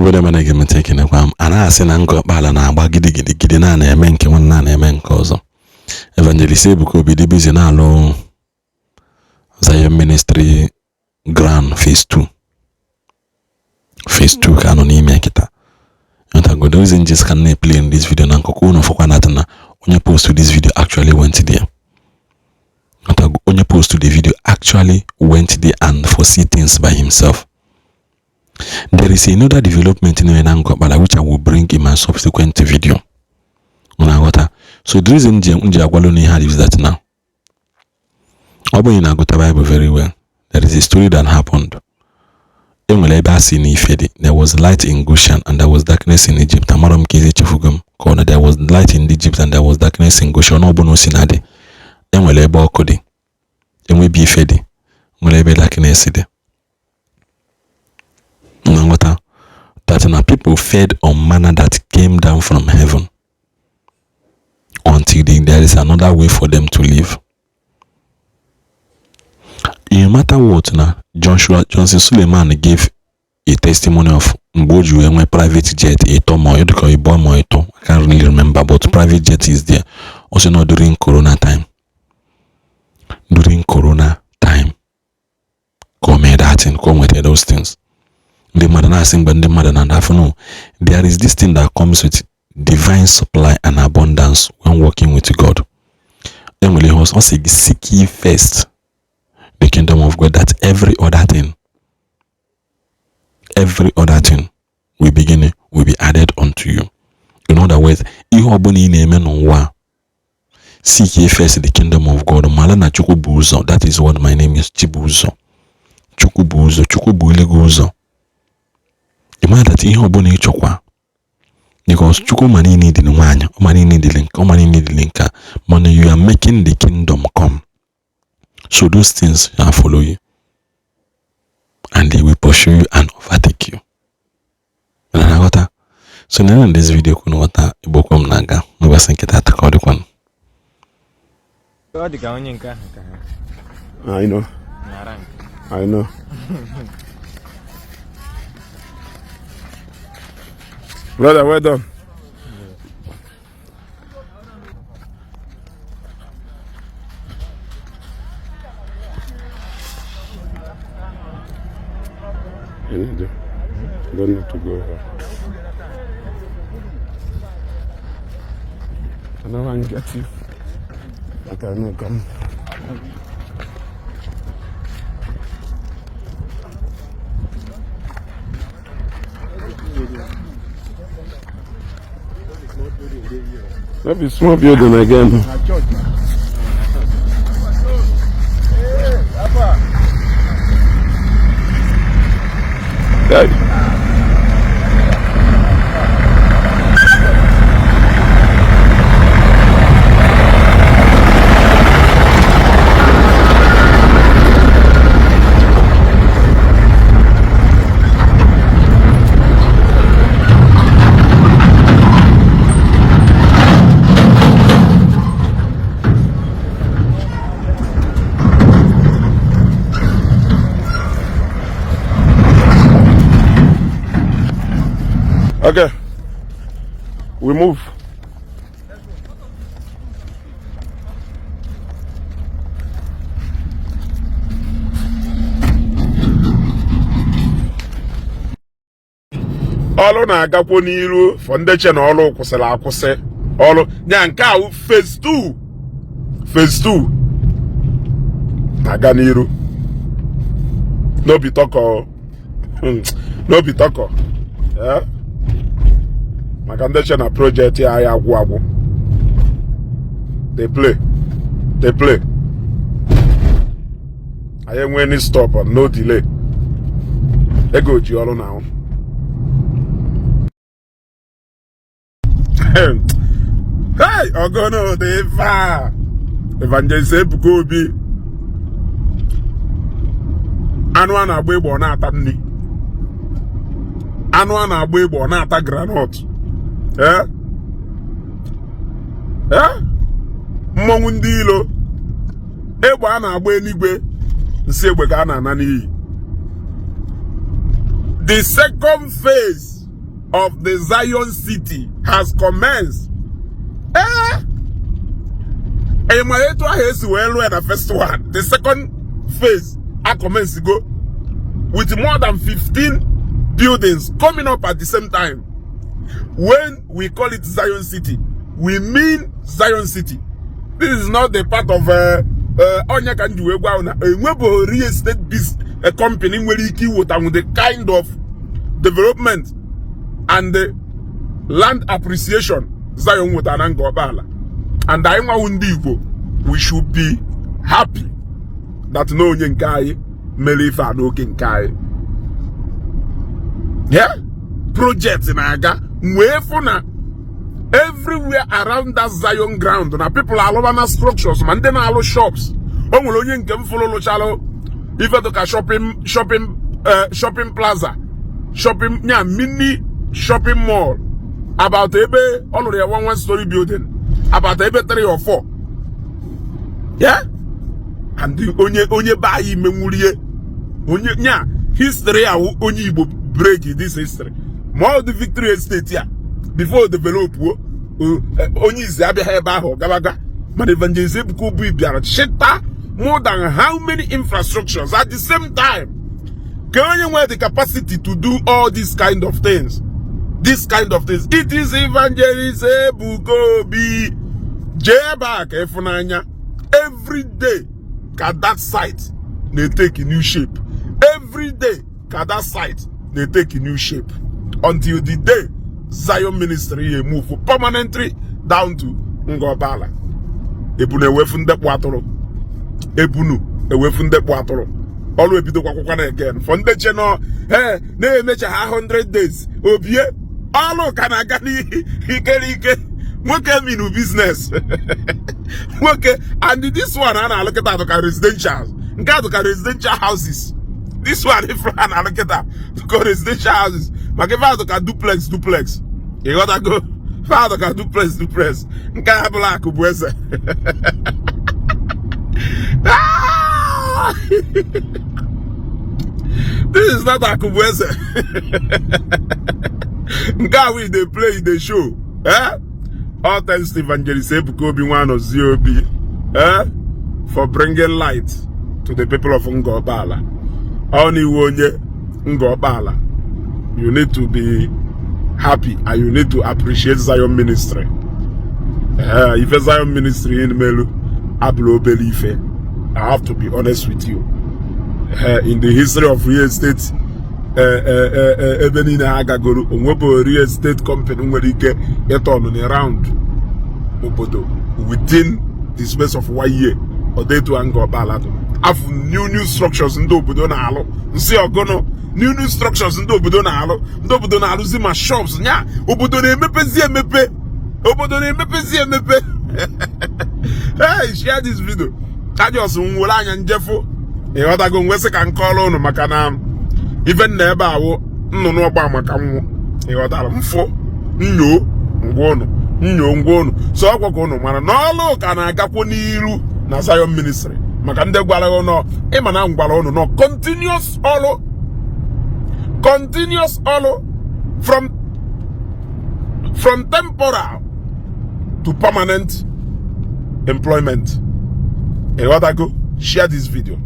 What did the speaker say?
Ibode mana gị meteke na kwa ana asị na Ngor-Okpala na-agba gidi na-eme nke nwanne na-eme nke ọzọ. Evangelist Ebuka Obi dị busy na-alụ Zion Ministry Grand Phase 2. Phase 2 ka anọ n'ime kita. Yontago, the reason just can play in this video na nkoko unu fokwa na onye post to this video actually went there. Yontago, onye post to the video actually went there and foresee things by himself. There is another development in Ngor-Okpala which I will bring in my subsequent video. So the reason is that now, in the Bible very well, there is a story that happened. There was light in Goshen and there was darkness in Egypt. There was light in Egypt and there was darkness in Goshen. That people fed on manna that came down from heaven until there is another way for them to live. No matter what, now Johnson Suleiman gave a testimony of Mboju and my private jet, I can't really remember, but private jet is there. Also not during Corona time. During Corona time, come that and come with those things. The mother sing, but the mother and half no. There is this thing that comes with divine supply and abundance when working with God. Then we also say, seek ye first the kingdom of God, that every other thing will be added unto you. In other words, seek ye first the kingdom of God. Malana chukubuzo. That is what my name is. Chibuzo. Chukubuzo. Chukubuligozo. Imagine that ihe obona ichokwa. Because chuku mani need the wanya, money need the link, money need the link. Money, you are making the kingdom come. So those things shall follow you. And they will pursue you and overtake you. So now in this video, Ibokom Naga, I know. Brother, well done. You don't need to go here. I know I can get you. But I know come. Maybe small building again. Hey. Okay, we move. Ọlụ na-agakwo n'iru foundation ọlụ kwụsịrị akwụsị. Ọlụ nya nke a phase 2. Phase 2 na-aga n'iru. No be talk. No be talk. Yeah. My condition a project here, I agwu. They play. I ain't any stop and no delay. They go Giolo now. Hey, Ogono, they far. Evangelist Ebuka Obi. Anwa na agba Igbo na-ata nni. Anwa na agba Igbo na-ata granite. Mmọnwụ ndị ilo egbe a na-agba eluigwe The second phase of the Zion city has commenced. The first one, the second phase, I commenced to go with more than 15 buildings coming up at the same time. When we call it Zion City, we mean Zion City. This is not the part of real estate business company with the kind of development and the land appreciation Zion with Ngor-Okpala. And I know Ndigbo, we should be happy that no Yenkai Melifa no Kinkai. Yeah? Projects in Aga, everywhere around that Zion ground. Now people are all over structures, man. Then all shops. If shopping plaza, mini shopping mall. About all of the one-story building. About 3 or 4. Yeah? And the onye bayi memory. History onye Igbo break this history. More of the Victory Estate here. Before develop onye Zabe Hebaho Gabaga. But evangelism could be more than how many infrastructures at the same time. Can you have the capacity to do all these kind of things? This kind of things. It is evangelism Bukobi Jebak Efunanya. Every day can that site they take a new shape. Every day can that site they take a new shape. Until the day Zion ministry move permanently down to Ngor-Okpala. Ebunu ewefunde kwatoro. Ebunu ewefunde kwatoro. Always be the kwakwana again. From the channel, hey, they make 100 days. Obie, all can I get ike. What came in business? Okay, and this one, I look at that residential. Got residential houses. This one, if I look at that, residential houses. But if I look at duplex. You gotta go. If I look at duplex. Can't have black ubwese. This is not Akubwese. Ngawi they play the show. All thanks to Evangelist Ebukobi one of ZOB for bringing light to the people of Ngor-Okpala. Only Wonye Ngor-Okpala. You need to be happy and you need to appreciate Zion ministry. If a Zion ministry in Melu, Ablo Belife, I have to be honest with you. In the history of real estate, even in Agagoro, real estate company where you get it on around within the space of 1 year or day to Ngor-Okpala. Have new structures in Obodo na alo. See ogono new structures in Obodo na alo. Obodo na alo zima shops nya. Obodo na emepe zi emepe. Obodo na emepe zi emepe. Hey, share this video. Kajos nwula anya njefo. E wata go nwese ka nkolo unu maka na even na ebe awo nnunu ogba maka nwo. E wata mfo nyo ngwono. So ọgwọgọ unu mara na ọlụ ka na agakwo n'iru na Zion ministry. Maka ndị gwara unu ịma na ngwara unu no continuous all from temporal to permanent employment. And what I go share this video